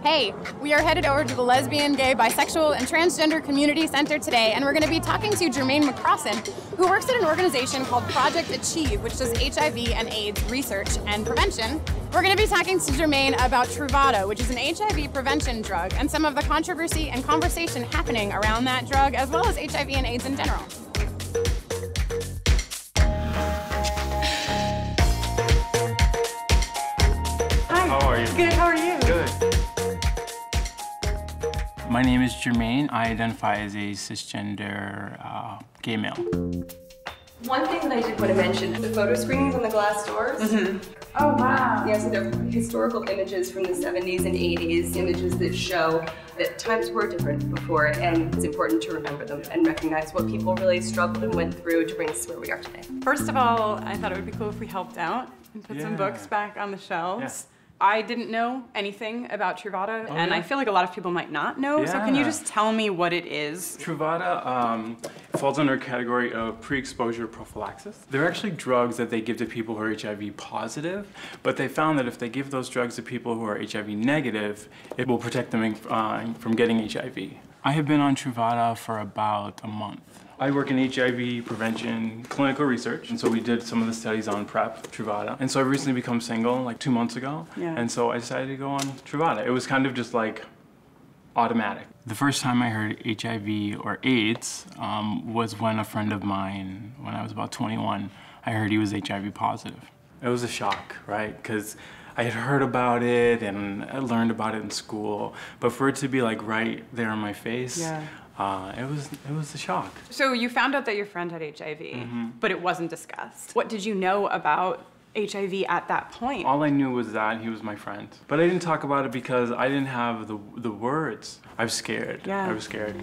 Hey, we are headed over to the Lesbian, Gay, Bisexual, and Transgender Community Center today, and we're going to be talking to Jermaine McCrossin, who works at an organization called Project Achieve, which does HIV and AIDS research and prevention. We're going to be talking to Jermaine about Truvada, which is an HIV prevention drug, and some of the controversy and conversation happening around that drug, as well as HIV and AIDS in general. How are you? Good, how are you? Good. My name is Jermaine. I identify as a cisgender gay male. One thing that I did want to mention, the photo screenings on the glass doors. Oh, wow. Yeah, so they're historical images from the 70s and 80s, images that show that times were different before, and it's important to remember them and recognize what people really struggled and went through to bring us to where we are today. First of all, I thought it would be cool if we helped out and put some books back on the shelves. Yeah. I didn't know anything about Truvada, and I feel like a lot of people might not know, so can you just tell me what it is? Truvada falls under a category of pre-exposure prophylaxis. They're actually drugs that they give to people who are HIV positive, but they found that if they give those drugs to people who are HIV negative, it will protect them from getting HIV. I have been on Truvada for about a month. I work in HIV prevention clinical research, and so we did some of the studies on PrEP, Truvada. And so I recently become single, like 2 months ago, and so I decided to go on Truvada. It was kind of just like automatic. The first time I heard HIV or AIDS was when a friend of mine, when I was about 21, I heard he was HIV positive. It was a shock, right? Because I had heard about it and I learned about it in school, but for it to be like right there in my face, it was a shock. So you found out that your friend had HIV, but it wasn't discussed. What did you know about HIV at that point? All I knew was that he was my friend. But I didn't talk about it because I didn't have the words. I was scared. I was scared.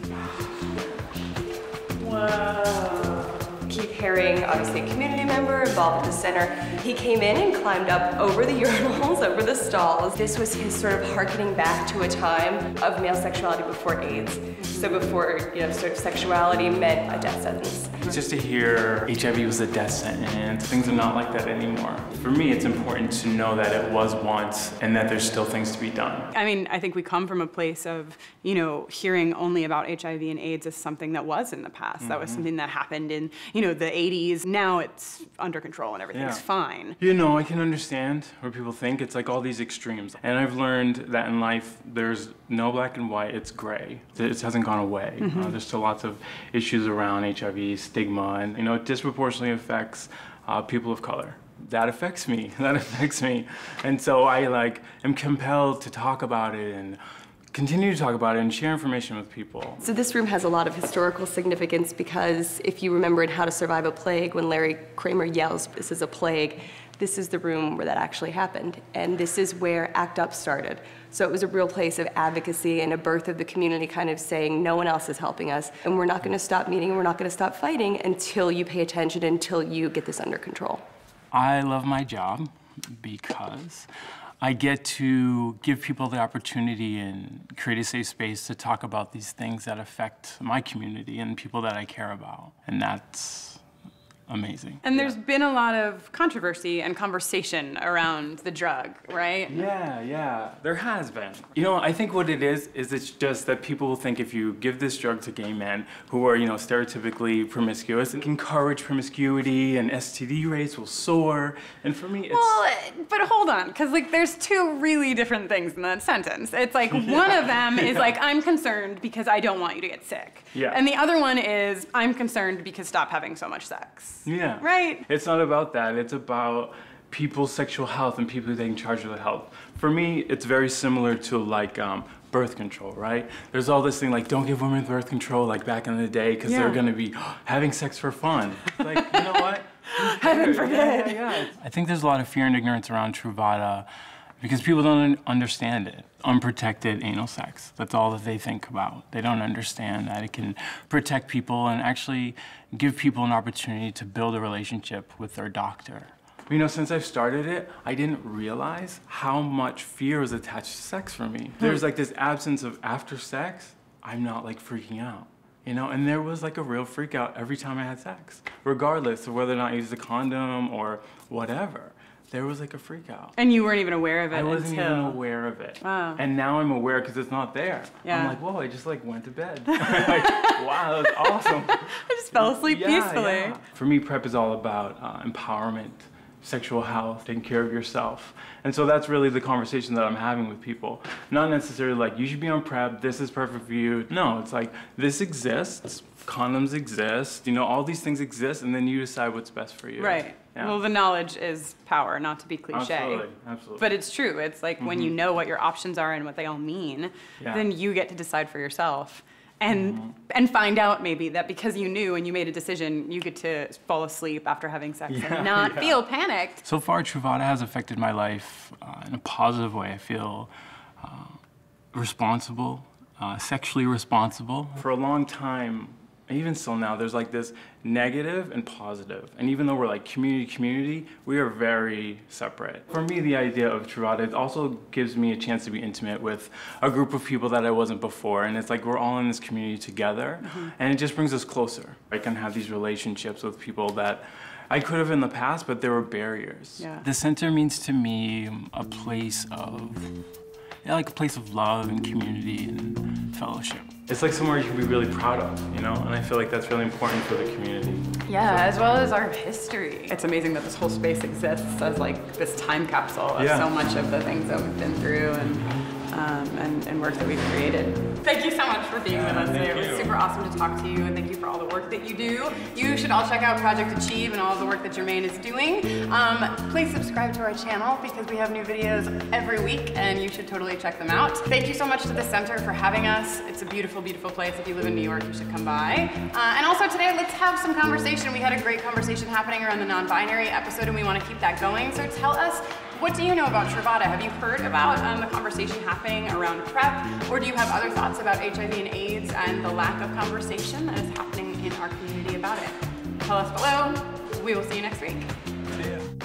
Whoa. Keith Haring, obviously a community member involved at the center. He came in and climbed up over the urinals, over the stalls. This was his sort of harkening back to a time of male sexuality before AIDS. So before, sort of sexuality meant a death sentence. Just to hear HIV was a death sentence, things are not like that anymore. For me, it's important to know that it was once and that there's still things to be done. I mean, I think we come from a place of, hearing only about HIV and AIDS as something that was in the past. That was something that happened in, the 80s. Now it's under control and everything's fine. I can understand where people think it's like all these extremes. And I've learned that in life, there's no black and white, it's gray. It hasn't gone away. There's still lots of issues around HIV, stigma, and it disproportionately affects people of color. That affects me, And so I am compelled to talk about it and continue to talk about it and share information with people. So this room has a lot of historical significance because if you remember in How to Survive a Plague, when Larry Kramer yells, "This is a plague," this is the room where that actually happened. And this is where ACT UP started. So it was a real place of advocacy and a birth of the community kind of saying, no one else is helping us, and we're not gonna stop meeting, and we're not gonna stop fighting until you pay attention, until you get this under control. I love my job because I get to give people the opportunity and create a safe space to talk about these things that affect my community and people that I care about. And that's amazing. And there's been a lot of controversy and conversation around the drug, right? Yeah, there has been. I think what it is it's just that people will think if you give this drug to gay men who are, stereotypically promiscuous, it can encourage promiscuity and STD rates will soar. And for me, it's... Well, but hold on, because there's two really different things in that sentence. It's like one of them is I'm concerned because I don't want you to get sick. Yeah. And the other one is I'm concerned because stop having so much sex. Yeah. Right? It's not about that. It's about people's sexual health and people taking charge of their health. For me, it's very similar to birth control, right? There's all this thing don't give women birth control back in the day because they're gonna be having sex for fun. You know what? Heaven forbid. Yeah. I think there's a lot of fear and ignorance around Truvada because people don't understand it. Unprotected anal sex, that's all that they think about. They don't understand that it can protect people and actually give people an opportunity to build a relationship with their doctor. Since I've started it, I didn't realize how much fear was attached to sex for me. There's this absence of after sex, I'm not freaking out. And there was a real freak out every time I had sex, regardless of whether or not I used a condom or whatever. there was like a freak out. And you weren't even aware of it I wasn't until... even aware of it. Wow. And now I'm aware because it's not there. Yeah. I'm like, whoa, I just like went to bed. Like, wow, that was awesome. I just fell asleep peacefully. Yeah. For me, PrEP is all about empowerment, sexual health, taking care of yourself. And so that's really the conversation that I'm having with people. Not necessarily like, you should be on PrEP, this is perfect for you. No, it's like, this exists, condoms exist, you know, all these things exist, and then you decide what's best for you. Right. Yeah. Well, the knowledge is power, not to be cliche. Absolutely, absolutely. But it's true. It's like when you know what your options are and what they all mean, then you get to decide for yourself. And find out maybe that because you knew and you made a decision, you get to fall asleep after having sex and not feel panicked. So far, Truvada has affected my life in a positive way. I feel responsible, sexually responsible. For a long time, even still now, there's like this negative and positive. And even though we're like community, we are very separate. For me, the idea of Truvada, it also gives me a chance to be intimate with a group of people that I wasn't before. And it's like we're all in this community together. And it just brings us closer. I can have these relationships with people that I could have in the past, but there were barriers. Yeah. The center means to me a place of, like a place of love and community and fellowship. It's like somewhere you can be really proud of, you know? And I feel like that's really important for the community. Yeah, as well as our history. It's amazing that this whole space exists as like this time capsule of so much of the things that we've been through and work that we've created. Thank you so much for being with us today. It was super awesome to talk to you, and thank you for all the work that you do. You should all check out Project Achieve and all of the work that Jermaine is doing. Please subscribe to our channel because we have new videos every week, and you should totally check them out. Thank you so much to the center for having us. It's a beautiful, beautiful place. If you live in New York, you should come by. And also today, let's have some conversation. We had a great conversation happening around the non-binary episode, and we want to keep that going. So tell us, what do you know about Truvada? Have you heard about the conversation happening around PrEP? Or do you have other thoughts about HIV and AIDS and the lack of conversation that is happening in our community about it? Tell us below. We will see you next week. See ya.